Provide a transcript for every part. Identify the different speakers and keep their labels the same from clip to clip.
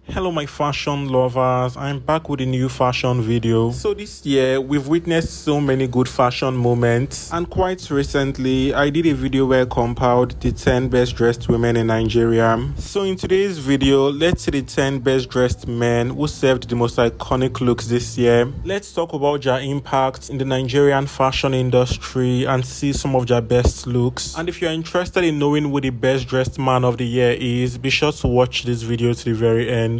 Speaker 1: Hello my fashion lovers, I'm back with a new fashion video. So this year we've witnessed so many good fashion moments, and quite recently I did a video where I compiled the 10 best dressed women in Nigeria. So in today's video, let's see the 10 best dressed men who served the most iconic looks this year. Let's talk about their impact in the Nigerian fashion industry and see some of their best looks. And if you're interested in knowing who the best dressed man of the year is, be sure to watch this video to the very end.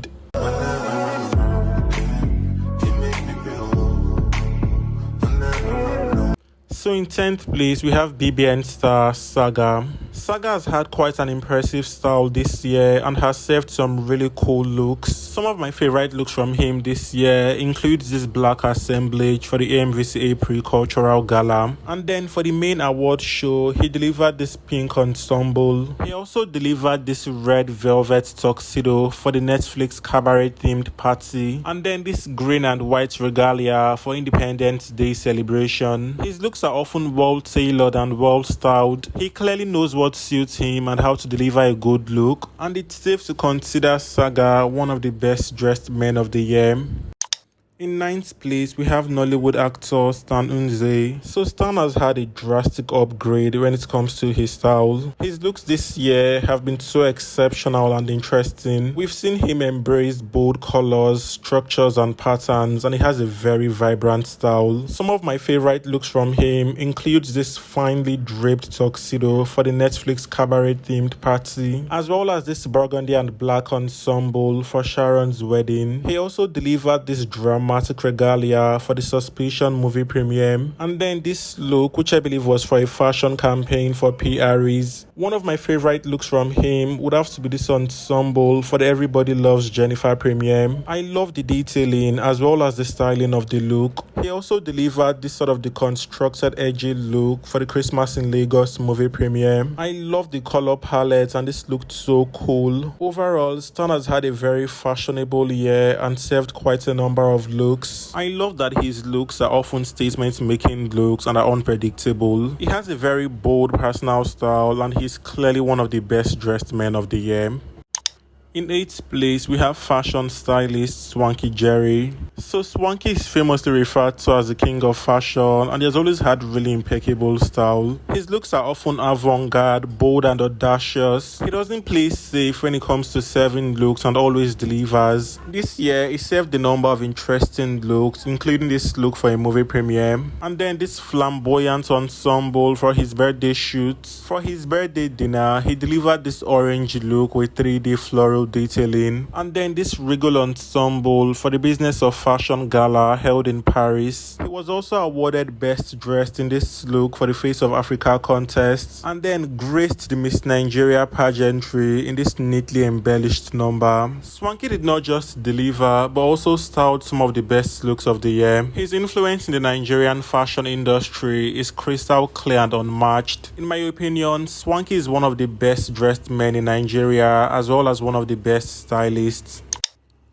Speaker 1: So in 10th place, we have BBN star Saga. Saga has had quite an impressive style this year and has served some really cool looks. Some of my favorite looks from him this year includes this black assemblage for the AMVCA pre-cultural gala. And then for the main award show, he delivered this pink ensemble. He also delivered this red velvet tuxedo for the Netflix cabaret themed party. And then this green and white regalia for Independence Day celebration. His looks are often well tailored and well styled. He clearly knows what suits him and how to deliver a good look, and it's safe to consider Saga one of the best dressed men of the year. In 9th place, we have Nollywood actor Stan Nze. So Stan has had a drastic upgrade when it comes to his style. His looks this year have been so exceptional and interesting. We've seen him embrace bold colors, structures and patterns, and he has a very vibrant style. Some of my favorite looks from him includes this finely draped tuxedo for the Netflix cabaret themed party, as well as this burgundy and black ensemble for Sharon's wedding. He also delivered this dramatic regalia for the Suspicion movie premiere, and then this look, which I believe was for a fashion campaign for PRs. One of my favorite looks from him would have to be this ensemble for the Everybody Loves Jennifer premiere. I love the detailing as well as the styling of the look. He also delivered this sort of deconstructed edgy look for the Christmas in Lagos movie premiere. I love the color palette and this looked so cool. Overall, Stan has had a very fashionable year and served quite a number of looks. I love that his looks are often statement-making looks and are unpredictable. He has a very bold personal style and he's clearly one of the best dressed men of the year. In 8th place, we have fashion stylist Swanky Jerry. So Swanky is famously referred to as the king of fashion and he has always had really impeccable style. His looks are often avant-garde, bold and audacious. He doesn't play safe when it comes to serving looks and always delivers. This year, he served a number of interesting looks, including this look for a movie premiere, and then this flamboyant ensemble for his birthday shoot. For his birthday dinner, he delivered this orange look with 3D floral detailing, and then this regal ensemble for the Business of Fashion gala held in Paris. He was also awarded best dressed in this look for the Face of Africa contest, and then graced the Miss Nigeria pageantry in this neatly embellished number. Swanky did not just deliver but also styled some of the best looks of the year. His influence in the Nigerian fashion industry is crystal clear and unmatched. In my opinion, Swanky is one of the best dressed men in Nigeria as well as one of the best stylists.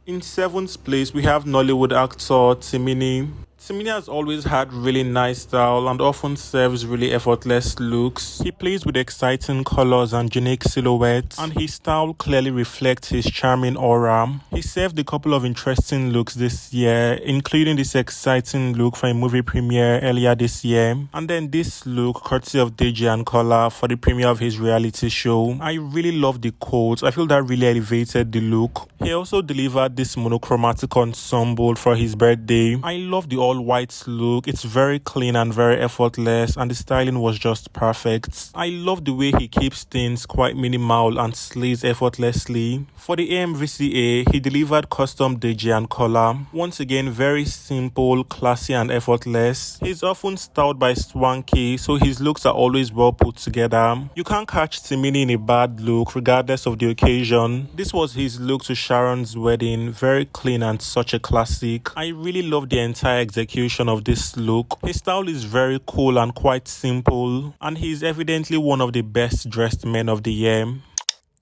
Speaker 1: In 7th place, we have Nollywood actor Timini. Timini has always had really nice style and often serves really effortless looks. He plays with exciting colors and unique silhouettes, and his style clearly reflects his charming aura. He served a couple of interesting looks this year, including this exciting look for a movie premiere earlier this year, and then this look courtesy of Deji and Kola for the premiere of his reality show. I really love the coat. I feel that really elevated the look. He also delivered this monochromatic ensemble for his birthday. I love the all-white look. It's very clean and very effortless, and the styling was just perfect. I love the way he keeps things quite minimal and slays effortlessly. For the AMVCA, he delivered custom Deji and collar. Once again, very simple, classy and effortless. He's often styled by Swanky, so his looks are always well put together. You can't catch Timini in a bad look regardless of the occasion. This was his look to Sharon's wedding, very clean and such a classic. I really love the entire execution of this look. His style is very cool and quite simple, and he's evidently one of the best dressed men of the year.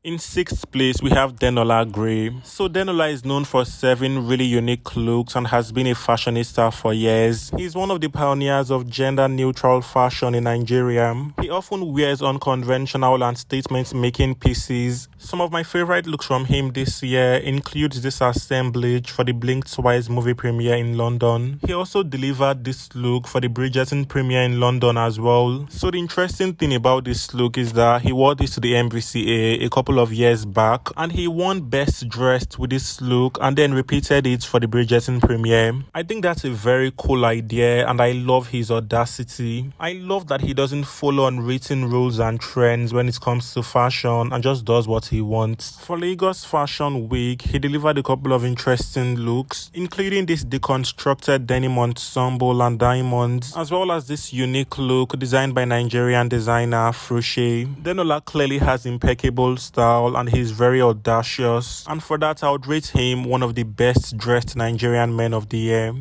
Speaker 1: In 6th place, we have Denola Gray. So Denola is known for 7 really unique looks and has been a fashionista for years. He's one of the pioneers of gender-neutral fashion in Nigeria. He often wears unconventional and statement-making pieces. Some of my favorite looks from him this year includes this assemblage for the Blink Twice movie premiere in London. He also delivered this look for the Bridgerton premiere in London as well. So the interesting thing about this look is that he wore this to the MVCA a couple of years back and he won Best Dressed with this look and then repeated it for the Bridgerton premiere. I think that's a very cool idea and I love his audacity. I love that he doesn't follow unwritten rules and trends when it comes to fashion and just does what he wants. For Lagos Fashion Week, he delivered a couple of interesting looks, including this deconstructed denim ensemble and diamonds, as well as this unique look designed by Nigerian designer Frushe. Denola clearly has impeccable style and he's very audacious, and for that I would rate him one of the best dressed Nigerian men of the year.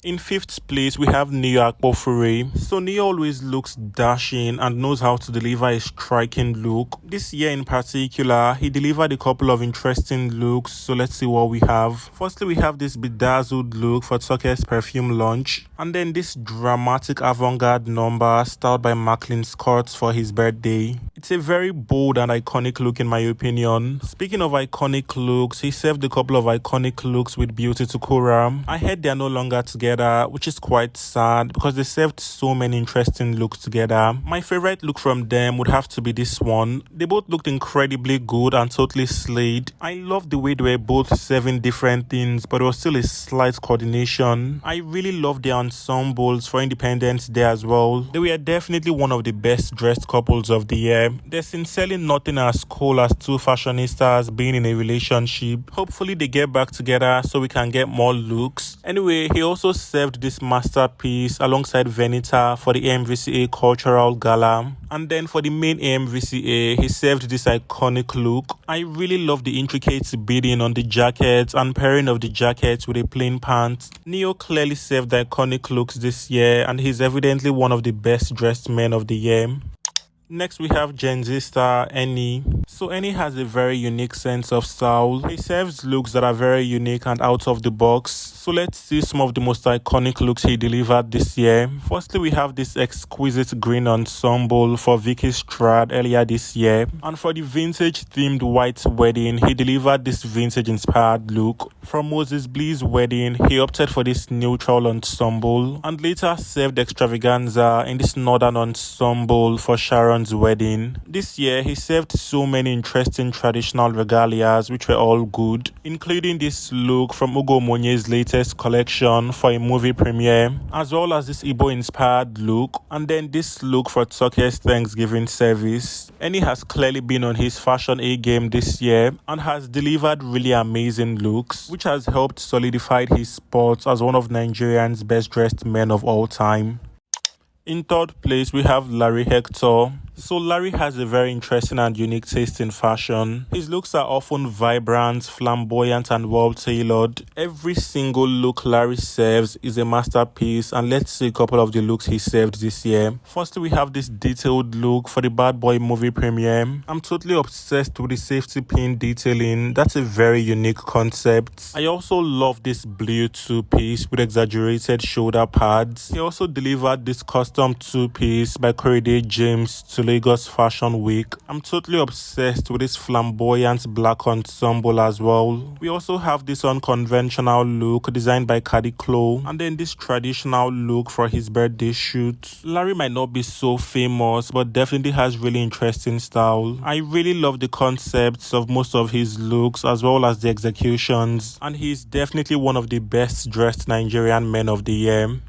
Speaker 1: In 5th place, we have Neo Akpofure. So Neo always looks dashing and knows how to deliver a striking look. This year in particular, he delivered a couple of interesting looks, so let's see what we have. Firstly, we have this bedazzled look for Tucker's perfume launch, and then this dramatic avant-garde number styled by Macklin Scott for his birthday. It's a very bold and iconic look in my opinion. Speaking of iconic looks, he served a couple of iconic looks with Beauty Tukura. I heard they are no longer together, which is quite sad because they served so many interesting looks together. My favorite look from them would have to be this one. They both looked incredibly good and totally slayed. I love the way they were both serving different things, but there was still a slight coordination. I really loved their ensembles for Independence Day as well. They were definitely one of the best dressed couples of the year. There's sincerely nothing as cool as two fashionistas being in a relationship. Hopefully they get back together so we can get more looks. Anyway, he also served this masterpiece alongside Venita for the AMVCA Cultural Gala. And then for the main AMVCA, he served this iconic look. I really love the intricate beading on the jacket and pairing of the jacket with a plain pant. Neo clearly served the iconic looks this year and he's evidently one of the best dressed men of the year. Next, we have Gen Z star Anie. So Anie has a very unique sense of style. He serves looks that are very unique and out of the box. So let's see some of the most iconic looks he delivered this year. Firstly, we have this exquisite green ensemble for Vicky Strad earlier this year. And for the vintage themed white wedding, he delivered this vintage inspired look. For Moses Blee's wedding, he opted for this neutral ensemble and later served extravaganza in this northern ensemble for Sharon's wedding. This year, he served so many interesting traditional regalias which were all good, including this look from Ugo Monye's latest collection for a movie premiere, as well as this Igbo-inspired look, and then this look for Tucker's Thanksgiving service. Anie has clearly been on his fashion A-game this year and has delivered really amazing looks, which has helped solidify his spot as one of Nigerian's best-dressed men of all time. In 3rd place, we have Larry Hector. So Larry has a very interesting and unique taste in fashion. His looks are often vibrant, flamboyant and well-tailored. Every single look Larry serves is a masterpiece, and let's see a couple of the looks he served this year. Firstly, we have this detailed look for the Bad Boy movie premiere. I'm totally obsessed with the safety pin detailing. That's a very unique concept. I also love this blue two-piece with exaggerated shoulder pads. He also delivered this custom two-piece by Corridor James to Lagos Fashion Week. I'm totally obsessed with this flamboyant black ensemble as well. We also have this unconventional look designed by Caddy Chloe, and then this traditional look for his birthday shoot. Larry might not be so famous, but definitely has really interesting style. I really love the concepts of most of his looks as well as the executions, and he's definitely one of the best dressed Nigerian men of the year.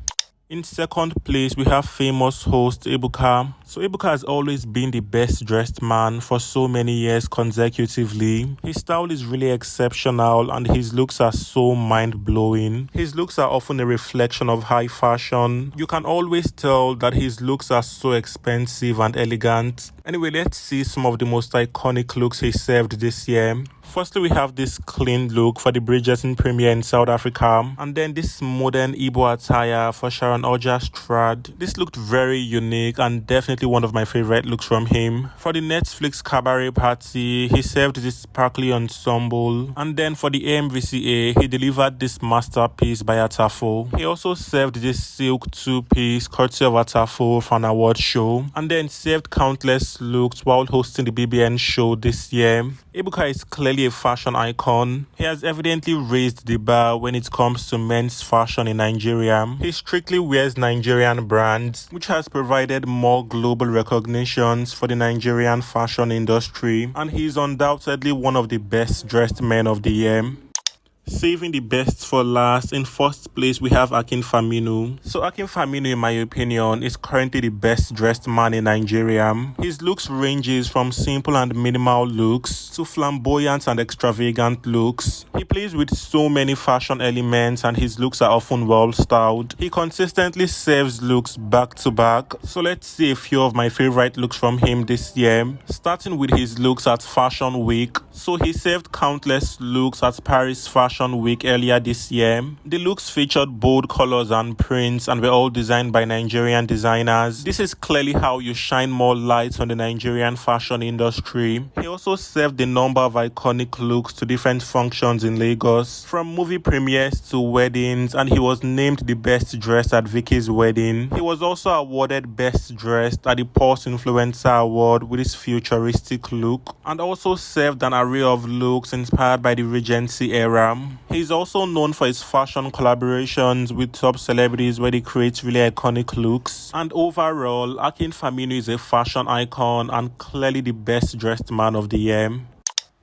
Speaker 1: In 2nd place, we have famous host Iuka. So Iuka has always been the best dressed man for so many years consecutively. His style is really exceptional and his looks are so mind-blowing. His looks are often a reflection of high fashion. You can always tell that his looks are so expensive and elegant. Anyway, let's see some of the most iconic looks he served this year. Firstly, we have this clean look for the Bridgerton premiere in South Africa, and then this modern Igbo attire for Sharon Oja's trad. This looked very unique and definitely one of my favorite looks from him. For the Netflix cabaret party, he served this sparkly ensemble, and then for the AMVCA, he delivered this masterpiece by Atafo. He also served this silk two-piece courtesy of Atafo for an award show, and then served countless looks while hosting the BBN show this year. Iuka is clearly a fashion icon. He has evidently raised the bar when it comes to men's fashion in Nigeria. He strictly wears Nigerian brands, which has provided more global recognitions for the Nigerian fashion industry, and he is undoubtedly one of the best dressed men of the year. Saving the best for last, in first place we have Akinfemi. So Akinfemi, in my opinion, is currently the best dressed man in Nigeria. His looks ranges from simple and minimal looks to flamboyant and extravagant looks. He plays with so many fashion elements and his looks are often well styled. He consistently serves looks back to back. So let's see a few of my favorite looks from him this year, starting with his looks at Fashion Week. So he served countless looks at Paris Fashion Week earlier this year. The looks featured bold colors and prints and were all designed by Nigerian designers. This is clearly how you shine more light on the Nigerian fashion industry. He also served a number of iconic looks to different functions in Lagos, from movie premieres to weddings, and he was named the best dressed at Vicky's wedding. He was also awarded best dressed at the Pulse Influencer Award with his futuristic look, and also served an array of looks inspired by the Regency era. He's also known for his fashion collaborations with top celebrities where he creates really iconic looks. And overall, Akinfemi is a fashion icon and clearly the best dressed man of the year.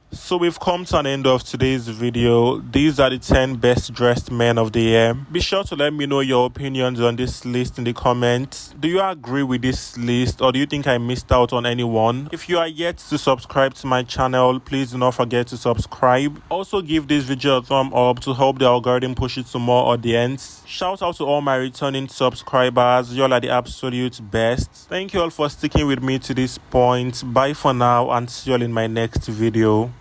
Speaker 1: So we've come to an end of today's video. These are the 10 best dressed men of the year. Be sure to let me know your opinions on this list in the comments. Do you agree with this list or do you think I missed out on anyone? If you are yet to subscribe to my channel, please do not forget to subscribe. Also give this video a thumb up to help the algorithm push it to more audience. Shout out to all my returning subscribers. You all are the absolute best. Thank you all for sticking with me to this point. Bye for now and see you all in my next video.